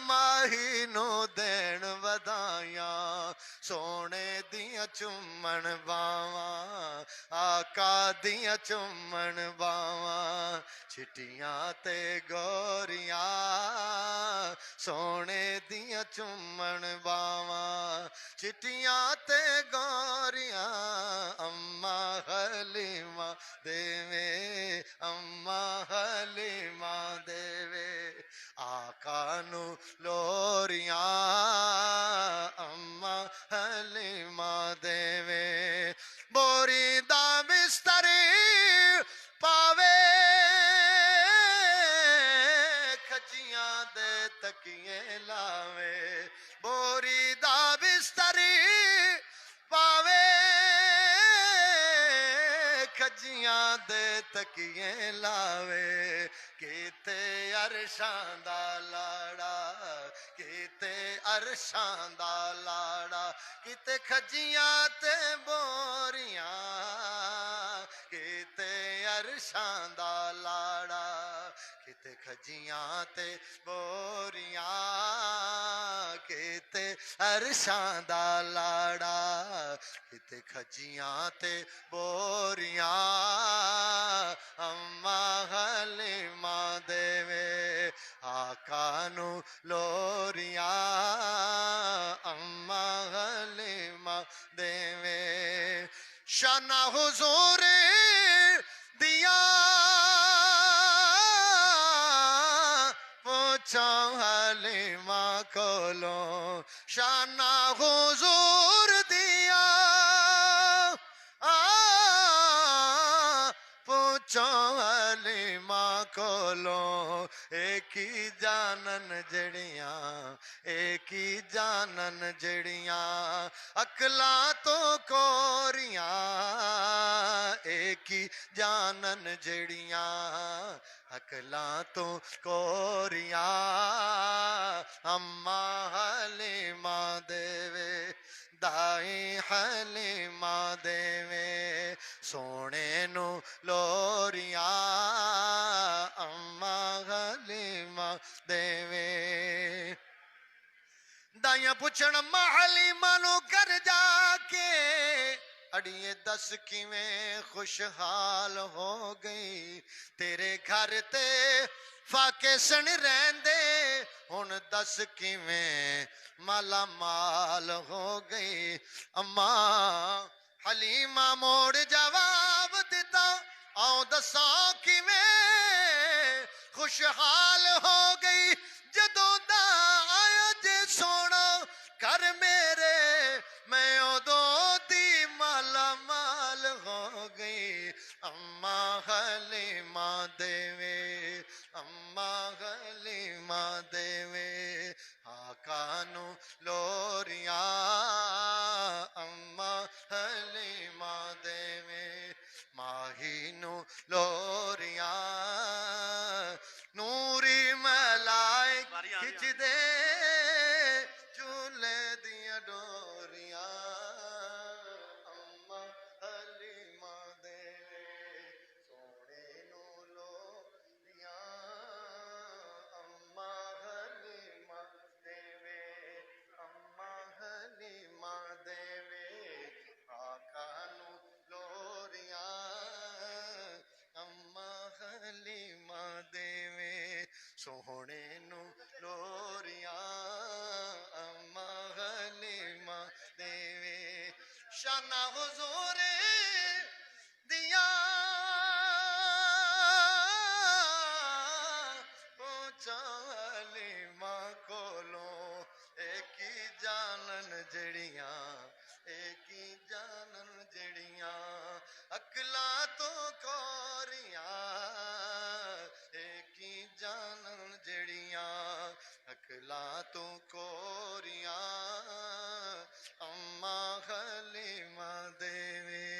माही नो देन वधाया सोने दियां चुम्मन बावां आका दियां चुम्मन बावां चिट्टियां ते गोरियां सोने दियां चुम्मन बावां चिट्टियां ते गोरियां अम्मा हलीमा देवे अम्मा हलीमा देवे आका नू लोरियां अम्मा हलीमा देवे बोरी दा बिस्तरी पावे खजियां दे तकिए लावे बोरी दा बिस्तरी पावे खजियां दे तकिए लावे किते अरशां दा लाड़ा किते अरशां दा लाड़ा किते खजियां ते बोरियां किते अरशां दा लाड़ा किते खजियां ते बोरियां किते अरशां दा लाड़ा किते खजियां ते बोरियां अम्मा हलीमा देवे आका नू लोरियां अम्मा हलीमा देवे शाना हुजूर दिया पूछो हलीमा कोलो शाना हुजूर दिया पूछो हलीमा कोलो एक ही जानन जड़ियां एक ही जानन जड़ियां अकला तो कोरियां एक ही जानन जड़ियां अकला तो कोरियां अम्मा हलीमा देवे दाई हलीमा देवे सोने नू लोरियां अम्मा हलीमा देवे दाइयां पुछण अम्मा हलीमा नू घर जाके अड़िए दस किवें खुशहाल हो गई तेरे घर ते फाके सन रहंदे हुण दस किवें माला माल हो गई अम्मा हलीमा मोड़ जवाब दिता आओ दसा किवें खुशहाल हो गई जदों दा आया जे सोना कर मेरे मैं उदों दी माला माल हो गई अम्मा हलीमा देवे अम्मा हलीमा देवे आका नू लोरियां अम्मा हलीमा देवे माही नू लोरियां नूरी मलाइक खिच दे झूले दियां डोरियां अम्मा हलीमा देवे सोने नू लोरियां अम्मा हलीमा देवे अम्मा हलीमा देवे आका नू लोरियां अम्मा हलीमा देवे सोहणे नू लोरियां अम्मा हलीमा देवे शाना हुजूर दिया पूछो हलीमा कोलो एक ही जानन जड़ियां एक ही जानन जड़ियां अकला तो कोरियां एक ही जानन जड़ियां अकला तो कोरियां अम्मा हलीमा देवे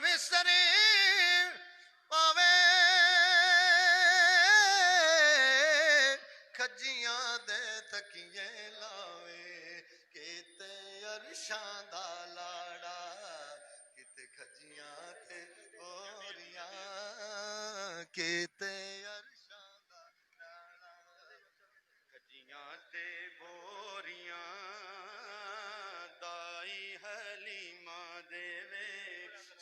बिस्तरे पावे खजियां दे तकिए लावे किते अरशां दा लाड़ा किते खजियां ते बोरियां किते अरशां दा लाड़ा खजियां ते बोरियां दाई हलीमा देवे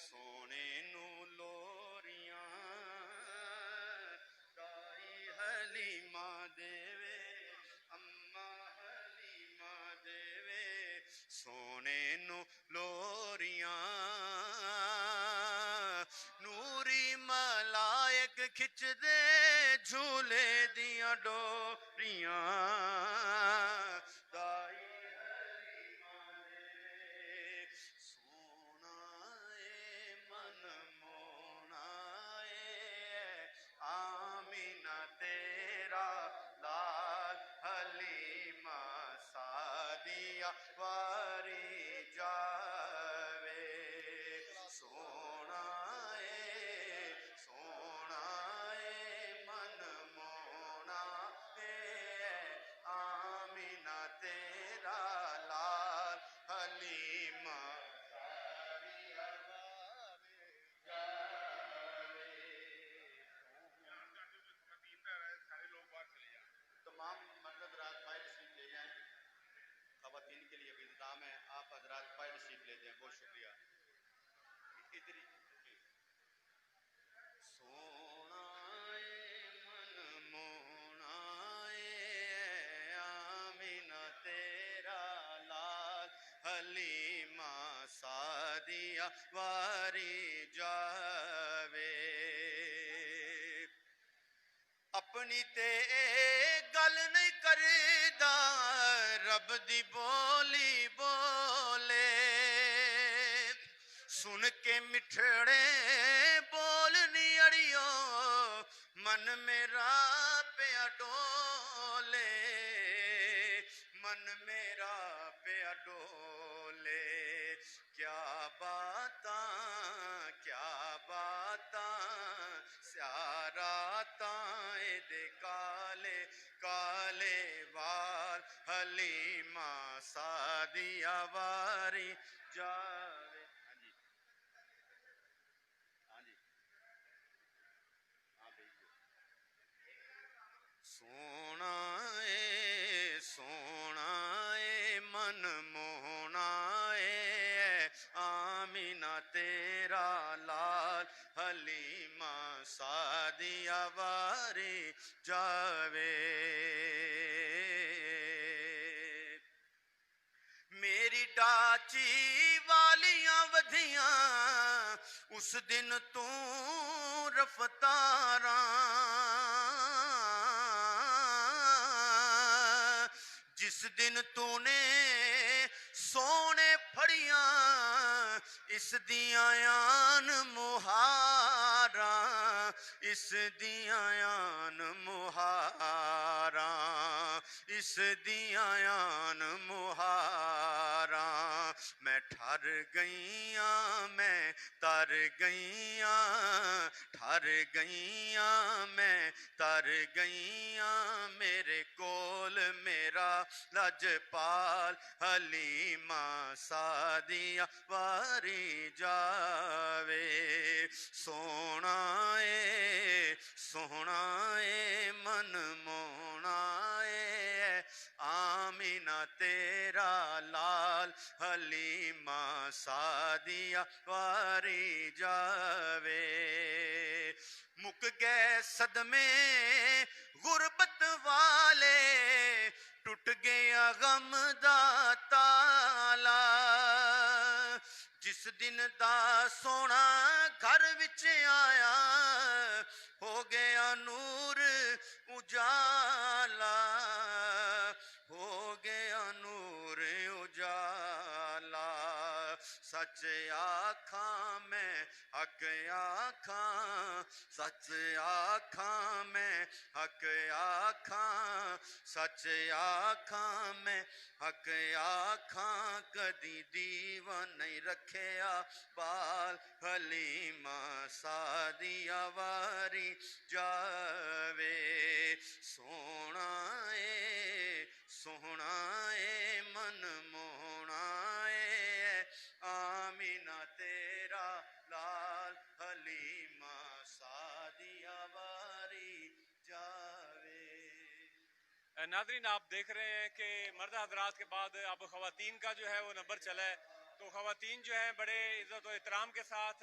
सोने नू लोरियां दाई हलीमा देवे अम्मा हलीमा देवे सोने नू लोरियां नूरी मलायक खिच दे झूले दियां डोरियां दाई हलीमा देवे सोना ए मन मोना ए आमीना तेरा लाल हलीमा सादिया वारी जावे सोना ए मन मोना ए आमीना तेरा लाल हलीमा सादिया वारी जावे तमाम मर्द हजरात फाइल शीट ले जाएं खवातीन के लिए भी इंतजाम है आप हजरात फाइल शीट ले जाएं बहुत शुक्रिया इधर ही सोना ए मन मोना ए आमीना तेरा लाल हलीमा सादिया वारी जावे अपनी ते गल नहीं करदा रब दी बोली बोले सुन के मिठड़े बोल नी अड़ियो मन मेरा पिया डोले मन मेरा पिया डोले क्या बातां स्यारातां दे काले काले वाल हलीमा सादिया वारी जावे हाँ जी हाँ भेजिए सोना ए मन मोहना ए आमीना तेरा लाल हलीमा सादिया वारी जावे मेरी डाची वालियां वधियां उस दिन तू रफ्तारा जिस दिन तूने सोने फड़ियां इस दियां आन मुहारा इस दियां आन मुहारा इस दियां आन मुहारा मैं ठर गईयां मैं तर गईयां ठर गईयां मैं तर गईयां मेरे कोल मेरा लजपाल हलीमा सादिया वारी जावे सोना ए मन मोना ए आमीना तेरा लाल हलीमा सादिया वारी जावे मुक गए सदमे गुरबत वाले टूट गया गम दा ताला जिस दिन दा सोना घर विच आया हो गया नूर उजाला हो गया नूर उजाला सच आखां मैं हक आखां सच आखां मैं हक आखां सच आखां मैं हक आखां कदी दीवा नहीं रखिया बाल हलीमा सादिया वारी जावे सोना ए मन मोहना ए आमीना तेरा लाल हलीमा सादिया वारी जावे। नाज़रीन, आप देख रहे हैं कि मर्द हजरात के बाद अब ख़वातीन का जो है वो नंबर चला है। तो ख़वातीन जो है बड़े इज़्ज़त और एहतराम के साथ,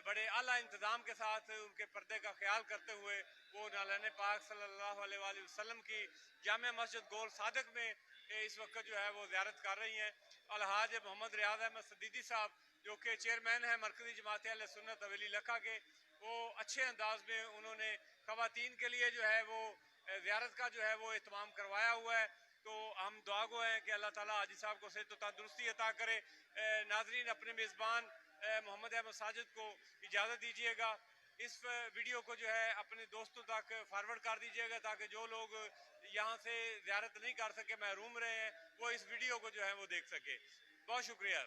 बड़े आला इंतज़ाम के साथ उनके पर्दे का ख्याल करते हुए वो नालान पाक सल्लल्लाहु अलैहि वसल्लम की जामे मस्जिद गोल सादिक में इस वक्त जो है वो ज़ियारत कर रही हैं। अलहाज मोहम्मद रियाज अहमद सदीदी साहब जो कि चेयरमैन है मरकज़ी जमात अहले सुन्नत हवेली लखा के, वो अच्छे अंदाज में उन्होंने ख़वातीन के लिए जो है वो ज़ियारत का जो है वो एहतमाम करवाया हुआ है। तो हम दुआ गो हैं कि अल्लाह ताला हाजी साहब को सेहत व तंदुरुस्ती अता करे। नाजरीन, अपने मेज़बान मोहम्मद अहमद साजिद को इजाज़त दीजिएगा। इस वीडियो को जो है अपने दोस्तों तक फॉरवर्ड कर दीजिएगा ताकि जो लोग यहाँ से ज़ियारत नहीं कर सके, महरूम रहे हैं, वो इस वीडियो को जो है वो देख सके। बहुत शुक्रिया।